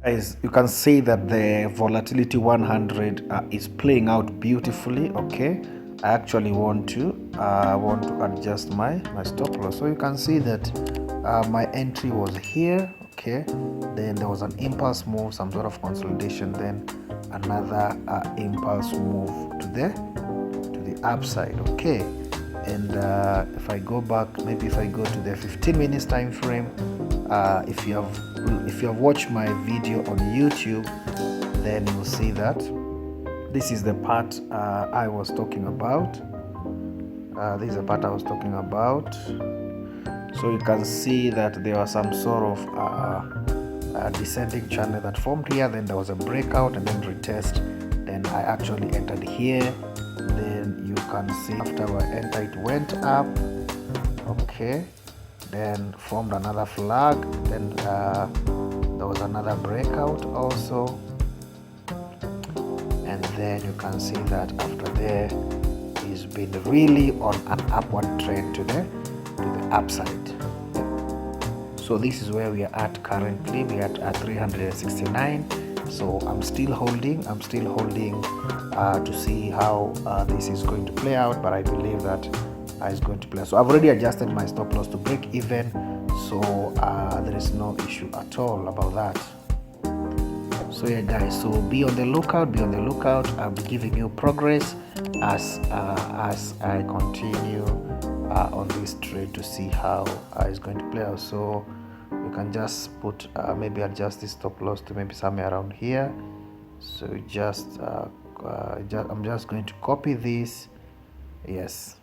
Guys, you can see that the volatility 100 is playing out beautifully. Okay, I actually want to adjust my stop loss, so you can see that my entry was here. Okay, then there was an impulse move, some sort of consolidation, then another impulse move to the upside. Okay, and if I go back, maybe if I go to the 15 minutes time frame, if you have watched my video on YouTube, then you'll see that this is the part I was talking about. This is the part I was talking about. So you can see that there was some sort of descending channel that formed here, then there was a breakout and then retest, then I actually entered here. Then you can see after I entered, it went up. Okay, then formed another flag, then there was another breakout also, and then you can see that after there it's been really on an upward trend to the upside. So this is where we are at currently. We are at 369. So I'm still holding to see how this is going to play out, but I believe that is going to play. So I've already adjusted my stop loss to break even, so there is no issue at all about that. So yeah guys, so be on the lookout. I'll be giving you progress as I continue on this trade to see how it's going to play out. So you can just put maybe adjust this stop loss to maybe somewhere around here. So I'm just going to copy this. Yes,